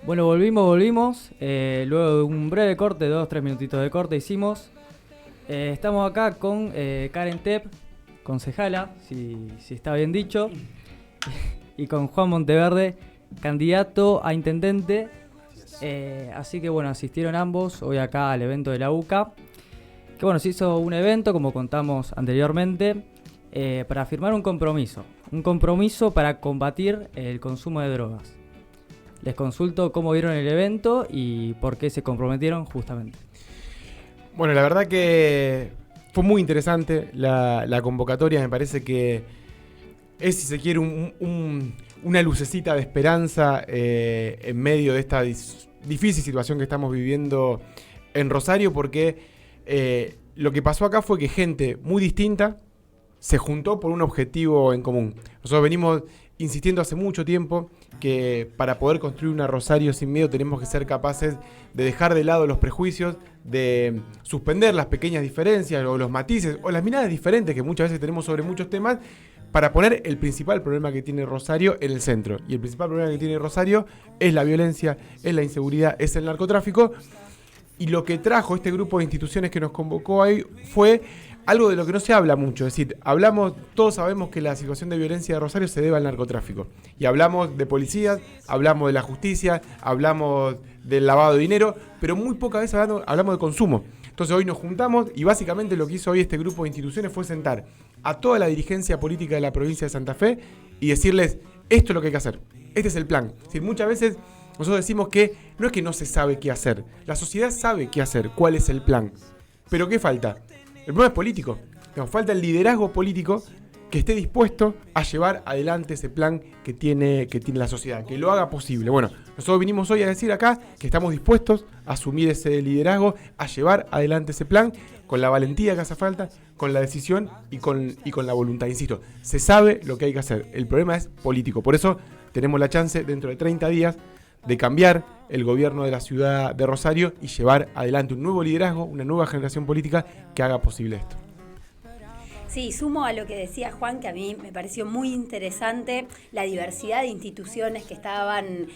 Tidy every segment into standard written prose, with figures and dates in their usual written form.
Bueno, volvimos. Luego de un breve corte, 2-3 minutitos de corte hicimos. Estamos acá con Karen Tepp, concejala, si está bien dicho, y con Juan Monteverde, candidato a intendente. Así que bueno, asistieron ambos hoy acá al evento de la UCA. Que bueno, se hizo un evento, como contamos anteriormente, para firmar un compromiso. Un compromiso para combatir el consumo de drogas. Les consulto cómo vieron el evento y por qué se comprometieron justamente. Bueno, la verdad que fue muy interesante la convocatoria. Me parece que es, si se quiere, una lucecita de esperanza en medio de esta difícil situación que estamos viviendo en Rosario, porque lo que pasó acá fue que gente muy distinta se juntó por un objetivo en común. Nosotros venimos insistiendo hace mucho tiempo que para poder construir una Rosario sin miedo tenemos que ser capaces de dejar de lado los prejuicios, de suspender las pequeñas diferencias o los matices o las miradas diferentes que muchas veces tenemos sobre muchos temas, para poner el principal problema que tiene Rosario en el centro. Y el principal problema que tiene Rosario es la violencia, es la inseguridad, es el narcotráfico. Y lo que trajo este grupo de instituciones que nos convocó ahí fue algo de lo que no se habla mucho. Es decir, todos sabemos que la situación de violencia de Rosario se debe al narcotráfico. Y hablamos de policías, hablamos de la justicia, hablamos del lavado de dinero, pero muy pocas veces hablamos de consumo. Entonces hoy nos juntamos y básicamente lo que hizo hoy este grupo de instituciones fue sentar a toda la dirigencia política de la provincia de Santa Fe y decirles, esto es lo que hay que hacer, este es el plan. Es decir, muchas veces nosotros decimos que no es que no se sabe qué hacer, la sociedad sabe qué hacer, cuál es el plan. Pero ¿qué falta? El problema es político. Nos falta el liderazgo político que esté dispuesto a llevar adelante ese plan que tiene la sociedad, que lo haga posible. Bueno, nosotros vinimos hoy a decir acá que estamos dispuestos a asumir ese liderazgo, a llevar adelante ese plan con la valentía que hace falta, con la decisión y con la voluntad. Insisto, se sabe lo que hay que hacer. El problema es político. Por eso tenemos la chance dentro de 30 días de cambiar el gobierno de la ciudad de Rosario y llevar adelante un nuevo liderazgo, una nueva generación política que haga posible esto. Sí, sumo a lo que decía Juan, que a mí me pareció muy interesante la diversidad de instituciones que estaban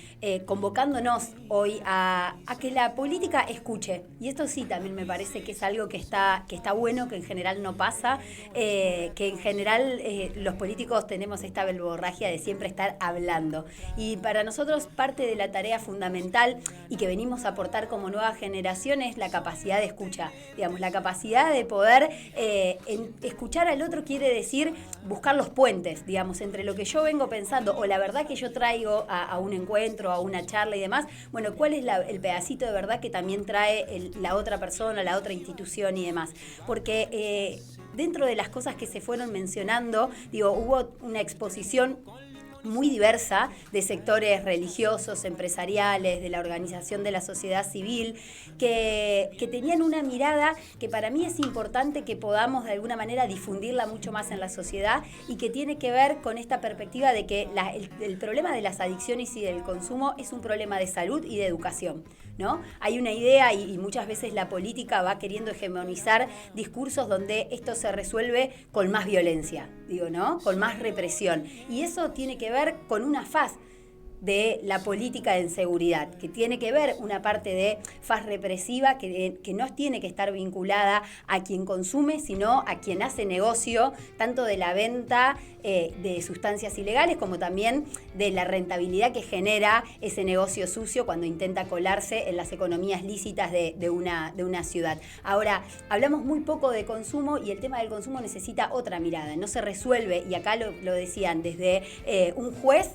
convocándonos hoy a que la política escuche. Y esto sí, también me parece que es algo que está bueno, que en general no pasa, que en general los políticos tenemos esta verborragia de siempre estar hablando. Y para nosotros parte de la tarea fundamental y que venimos a aportar como nueva generación es la capacidad de escucha. Digamos, la capacidad de poder escuchar al otro quiere decir buscar los puentes, digamos, entre lo que yo vengo pensando o la verdad que yo traigo a un encuentro, a una charla y demás. Bueno, ¿cuál es el pedacito de verdad que también trae la otra persona, la otra institución y demás? Porque dentro de las cosas que se fueron mencionando, hubo una exposición muy diversa de sectores religiosos, empresariales, de la organización de la sociedad civil, que tenían una mirada que para mí es importante que podamos de alguna manera difundirla mucho más en la sociedad y que tiene que ver con esta perspectiva de que el problema de las adicciones y del consumo es un problema de salud y de educación, ¿no? Hay una idea y muchas veces la política va queriendo hegemonizar discursos donde esto se resuelve con más violencia, ¿no? Con más represión. Y eso tiene que ver con una faz de la política de seguridad, que tiene que ver una parte de faz represiva que no tiene que estar vinculada a quien consume, sino a quien hace negocio, tanto de la venta de sustancias ilegales como también de la rentabilidad que genera ese negocio sucio cuando intenta colarse en las economías lícitas de una ciudad. Ahora, hablamos muy poco de consumo y el tema del consumo necesita otra mirada, no se resuelve, y acá lo decían, desde un juez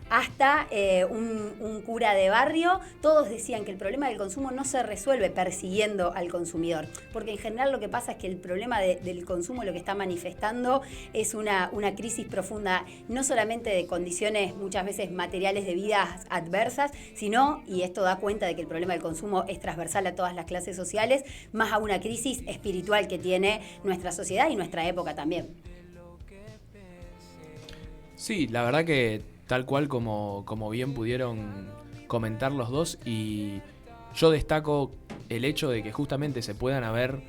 hasta un cura de barrio, todos decían que el problema del consumo no se resuelve persiguiendo al consumidor, porque en general lo que pasa es que el problema del consumo lo que está manifestando es una crisis profunda, no solamente de condiciones muchas veces materiales de vidas adversas, sino, y esto da cuenta de que el problema del consumo es transversal a todas las clases sociales, más a una crisis espiritual que tiene nuestra sociedad y nuestra época también. Sí, la verdad que tal cual como bien pudieron comentar los dos, y yo destaco el hecho de que justamente se puedan haber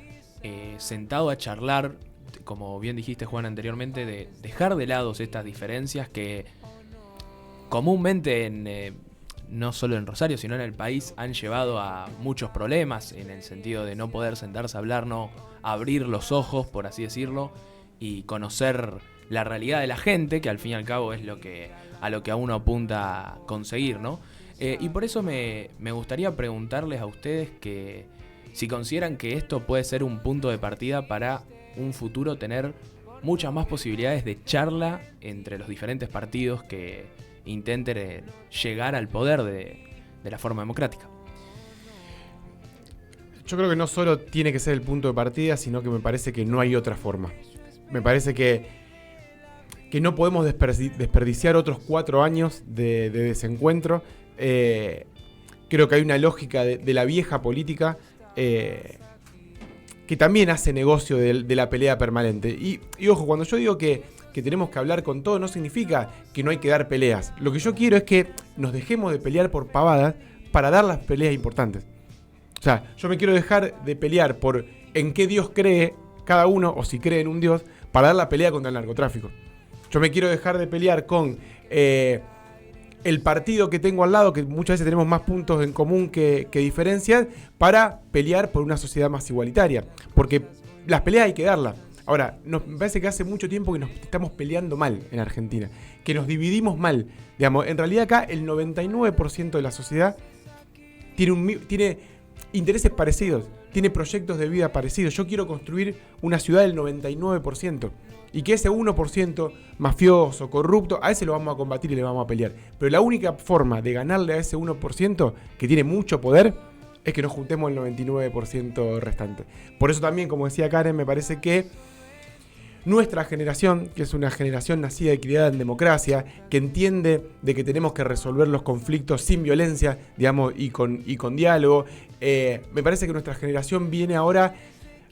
sentado a charlar, como bien dijiste Juan anteriormente, de dejar de lado estas diferencias que comúnmente no solo en Rosario, sino en el país, han llevado a muchos problemas en el sentido de no poder sentarse a hablar, no abrir los ojos, por así decirlo, y conocer la realidad de la gente, que al fin y al cabo es a lo que a uno apunta a conseguir, ¿no? Y por eso me gustaría preguntarles a ustedes que si consideran que esto puede ser un punto de partida para un futuro tener muchas más posibilidades de charla entre los diferentes partidos que intenten llegar al poder de la forma democrática. Yo creo que no solo tiene que ser el punto de partida, sino que me parece que no hay otra forma. Me parece que no podemos desperdiciar otros 4 años de desencuentro. Creo que hay una lógica de la vieja política que también hace negocio de la pelea permanente. Y ojo, cuando yo digo que tenemos que hablar con todo, no significa que no hay que dar peleas. Lo que yo quiero es que nos dejemos de pelear por pavadas para dar las peleas importantes. O sea, yo me quiero dejar de pelear por en qué Dios cree cada uno, o si cree en un Dios, para dar la pelea contra el narcotráfico. Yo me quiero dejar de pelear con el partido que tengo al lado, que muchas veces tenemos más puntos en común que diferencias, para pelear por una sociedad más igualitaria. Porque las peleas hay que darlas. Ahora, me parece que hace mucho tiempo que nos estamos peleando mal en Argentina, que nos dividimos mal. Digamos, en realidad acá el 99% de la sociedad tiene intereses parecidos, tiene proyectos de vida parecidos. Yo quiero construir una ciudad del 99%. Y que ese 1% mafioso, corrupto, a ese lo vamos a combatir y le vamos a pelear. Pero la única forma de ganarle a ese 1% que tiene mucho poder es que nos juntemos el 99% restante. Por eso también, como decía Karen, me parece que nuestra generación, que es una generación nacida y criada en democracia, que entiende de que tenemos que resolver los conflictos sin violencia, digamos, y con diálogo, me parece que nuestra generación viene ahora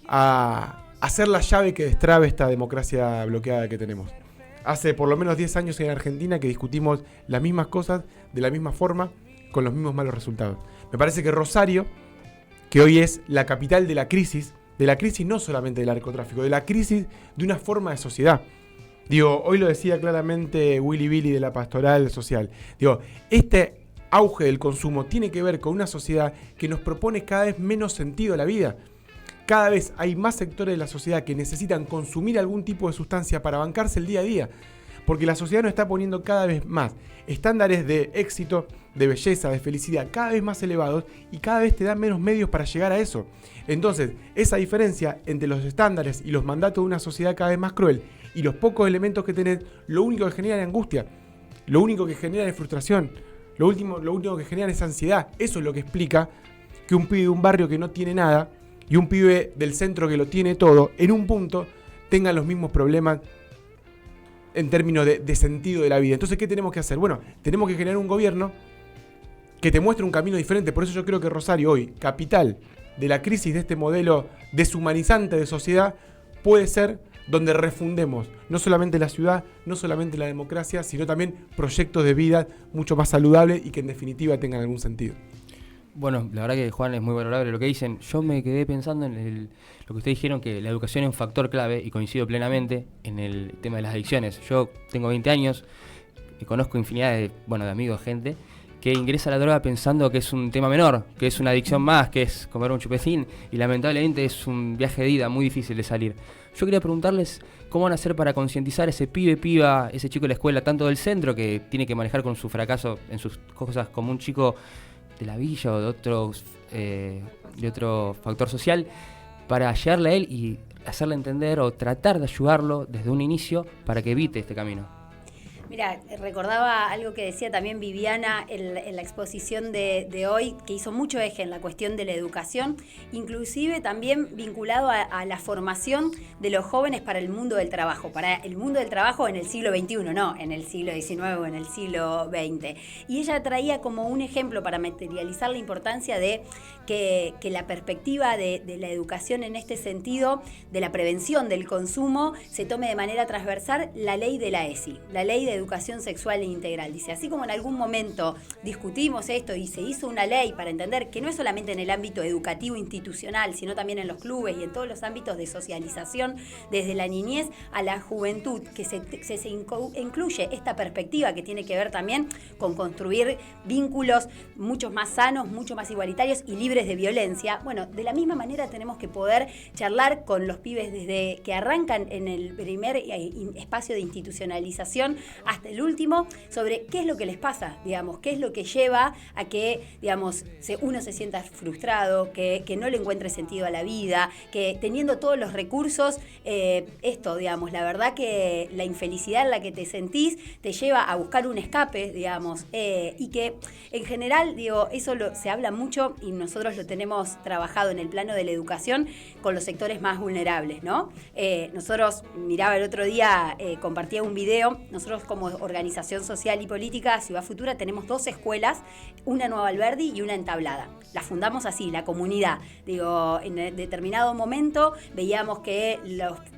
a hacer la llave que destrabe esta democracia bloqueada que tenemos. Hace por lo menos 10 años en Argentina que discutimos las mismas cosas de la misma forma, con los mismos malos resultados. Me parece que Rosario, que hoy es la capital de la crisis no solamente del narcotráfico, de la crisis de una forma de sociedad. Digo, hoy lo decía claramente Willy Billy de la Pastoral Social. Digo, este auge del consumo tiene que ver con una sociedad que nos propone cada vez menos sentido a la vida. Cada vez hay más sectores de la sociedad que necesitan consumir algún tipo de sustancia para bancarse el día a día. Porque la sociedad nos está poniendo cada vez más estándares de éxito, de belleza, de felicidad cada vez más elevados y cada vez te dan menos medios para llegar a eso. Entonces, esa diferencia entre los estándares y los mandatos de una sociedad cada vez más cruel y los pocos elementos que tenés, lo único que genera es angustia, lo único que genera es frustración, lo único que genera es ansiedad. Eso es lo que explica que un pibe de un barrio que no tiene nada y un pibe del centro que lo tiene todo, en un punto tengan los mismos problemas en términos de sentido de la vida. Entonces, ¿qué tenemos que hacer? Bueno, tenemos que generar un gobierno que te muestre un camino diferente. Por eso yo creo que Rosario hoy, capital de la crisis de este modelo deshumanizante de sociedad, puede ser donde refundemos no solamente la ciudad, no solamente la democracia, sino también proyectos de vida mucho más saludables y que en definitiva tengan algún sentido. Bueno, la verdad que Juan es muy valorable lo que dicen. Yo me quedé pensando en lo que ustedes dijeron, que la educación es un factor clave, y coincido plenamente en el tema de las adicciones. Yo tengo 20 años y conozco infinidad de amigos, gente que ingresa a la droga pensando que es un tema menor, que es una adicción más, que es comer un chupecín, y lamentablemente es un viaje de ida muy difícil de salir. Yo quería preguntarles cómo van a hacer para concientizar a ese pibe, piba, ese chico de la escuela, tanto del centro, que tiene que manejar con su fracaso en sus cosas, como un chico de la villa o de otro factor social, para llegarle a él y hacerle entender o tratar de ayudarlo desde un inicio para que evite este camino. Mira, recordaba algo que decía también Viviana en la exposición de hoy, que hizo mucho eje en la cuestión de la educación, inclusive también vinculado a la formación de los jóvenes para el mundo del trabajo en el siglo XXI, no en el siglo XIX o en el siglo XX. Y ella traía como un ejemplo para materializar la importancia de que la perspectiva de la educación en este sentido, de la prevención del consumo, se tome de manera transversal la ley de la ESI, la Ley de educación sexual e integral. Dice, así como en algún momento discutimos esto y se hizo una ley para entender que no es solamente en el ámbito educativo institucional, sino también en los clubes y en todos los ámbitos de socialización, desde la niñez a la juventud, que se incluye esta perspectiva que tiene que ver también con construir vínculos mucho más sanos, mucho más igualitarios y libres de violencia. Bueno, de la misma manera tenemos que poder charlar con los pibes desde que arrancan en el primer espacio de institucionalización hasta el último, sobre qué es lo que les pasa, digamos, qué es lo que lleva a que, digamos, uno se sienta frustrado, que no le encuentre sentido a la vida, que teniendo todos los recursos, digamos, la verdad que la infelicidad en la que te sentís te lleva a buscar un escape, digamos, y que en general, digo, eso se habla mucho y nosotros lo tenemos trabajado en el plano de la educación con los sectores más vulnerables, ¿no? Nosotros, miraba el otro día, compartía un video, nosotros como organización social y política Ciudad Futura tenemos 2 escuelas, una en Nueva Alberdi y una en Tablada. La fundamos así, la comunidad. Digo, en determinado momento veíamos que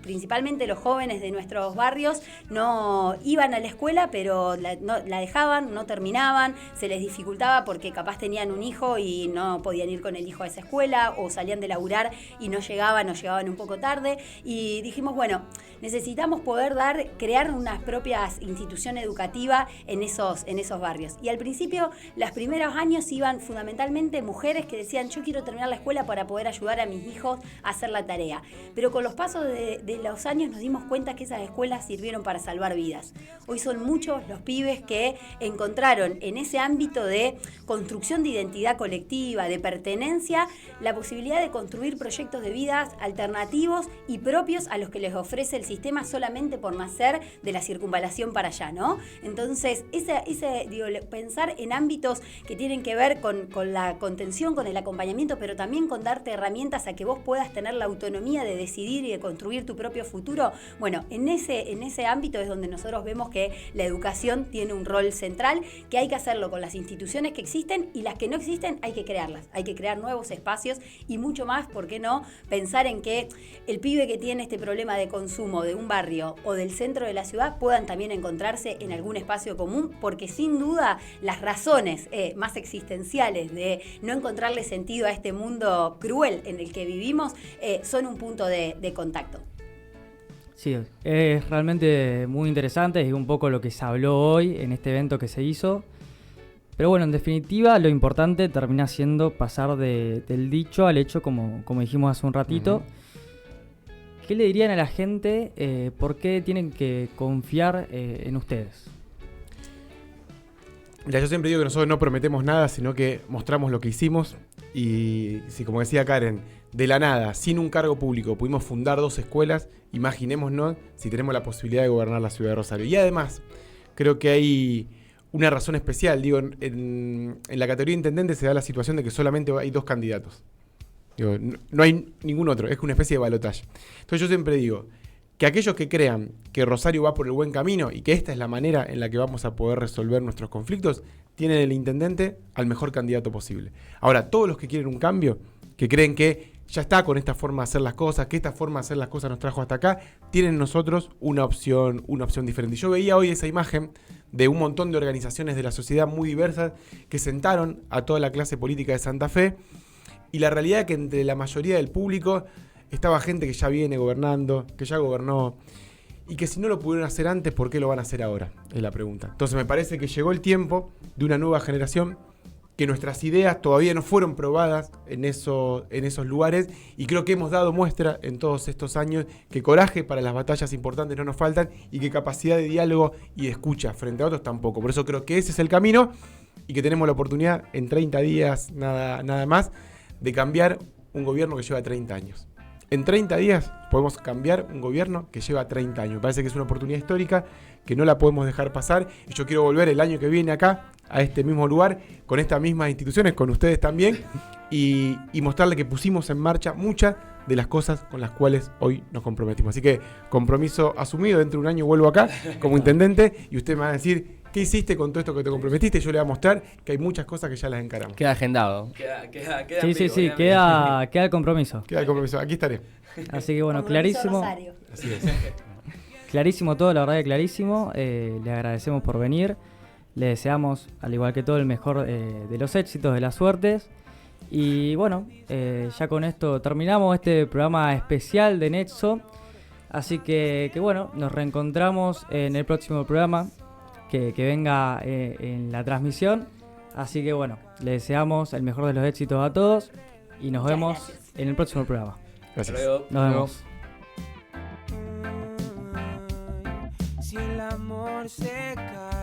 principalmente los jóvenes de nuestros barrios no iban a la escuela, pero la dejaban, no terminaban, se les dificultaba porque capaz tenían un hijo y no podían ir con el hijo a esa escuela, o salían de laburar y no llegaban un poco tarde, y dijimos, bueno, necesitamos poder crear una propia institución educativa en esos barrios. Y al principio, los primeros años iban fundamentalmente mujeres que decían, yo quiero terminar la escuela para poder ayudar a mis hijos a hacer la tarea. Pero con los pasos de los años nos dimos cuenta que esas escuelas sirvieron para salvar vidas. Hoy son muchos los pibes que encontraron en ese ámbito de construcción de identidad colectiva, de pertenencia, la posibilidad de construir proyectos de vidas alternativos y propios a los que les ofrece el sistema solamente por nacer de la circunvalación para allá, ¿no? Entonces, pensar en ámbitos que tienen que ver con la contención, con el acompañamiento, pero también con darte herramientas a que vos puedas tener la autonomía de decidir y de construir tu propio futuro. Bueno, en ese ámbito es donde nosotros vemos que la educación tiene un rol central, que hay que hacerlo con las instituciones que existen, y las que no existen hay que crearlas. Hay que crear nuevos espacios y mucho más, ¿por qué no? Pensar en que el pibe que tiene este problema de consumo de un barrio o del centro de la ciudad puedan también encontrarse en algún espacio común, porque sin duda las razones más existenciales de no encontrarle sentido a este mundo cruel en el que vivimos son un punto de contacto. Sí, es realmente muy interesante, es un poco lo que se habló hoy en este evento que se hizo. Pero bueno, en definitiva, lo importante termina siendo pasar del dicho al hecho, como dijimos hace un ratito. Uh-huh. ¿Qué le dirían a la gente por qué tienen que confiar en ustedes? Mira, yo siempre digo que nosotros no prometemos nada, sino que mostramos lo que hicimos. Y si, como decía Karen, de la nada, sin un cargo público, pudimos fundar 2 escuelas, imaginémonos si tenemos la posibilidad de gobernar la ciudad de Rosario. Y además, creo que hay una razón especial. Digo, en la categoría de intendente se da la situación de que solamente hay 2 candidatos. Digo, no hay ningún otro, es una especie de balotaje. Entonces yo siempre digo que aquellos que crean que Rosario va por el buen camino y que esta es la manera en la que vamos a poder resolver nuestros conflictos, tienen el intendente al mejor candidato posible. Ahora, todos los que quieren un cambio, que creen que ya está con esta forma de hacer las cosas, que esta forma de hacer las cosas nos trajo hasta acá, tienen nosotros una opción diferente. Y yo veía hoy esa imagen de un montón de organizaciones de la sociedad muy diversas que sentaron a toda la clase política de Santa Fe, y la realidad es que entre la mayoría del público estaba gente que ya viene gobernando, que ya gobernó, y que si no lo pudieron hacer antes, ¿por qué lo van a hacer ahora? Es la pregunta. Entonces me parece que llegó el tiempo de una nueva generación, que nuestras ideas todavía no fueron probadas en esos lugares, y creo que hemos dado muestra en todos estos años que coraje para las batallas importantes no nos faltan, y que capacidad de diálogo y de escucha frente a otros tampoco. Por eso creo que ese es el camino, y que tenemos la oportunidad en 30 días, nada más, de cambiar un gobierno que lleva 30 años. En 30 días podemos cambiar un gobierno que lleva 30 años. Me parece que es una oportunidad histórica que no la podemos dejar pasar. Y yo quiero volver el año que viene acá, a este mismo lugar, con estas mismas instituciones, con ustedes también, y mostrarle que pusimos en marcha muchas de las cosas con las cuales hoy nos comprometimos. Así que compromiso asumido, dentro de un año vuelvo acá como intendente, y usted me va a decir ¿qué hiciste con todo esto que te comprometiste? Yo le voy a mostrar que hay muchas cosas que ya las encaramos. Queda agendado. Sí, queda el compromiso. Queda el compromiso, aquí estaré. Así que bueno, Compromiso clarísimo. Rosario. Así es. clarísimo todo, la verdad que clarísimo. Le agradecemos por venir. Le deseamos, al igual que todo, el mejor de los éxitos, de las suertes. Y bueno, ya con esto terminamos este programa especial de Nexo. Así que bueno, nos reencontramos en el próximo programa que venga en la transmisión. Así que bueno, le deseamos el mejor de los éxitos a todos y nos vemos en el próximo programa. Gracias. Nos vemos. Si el amor se cae.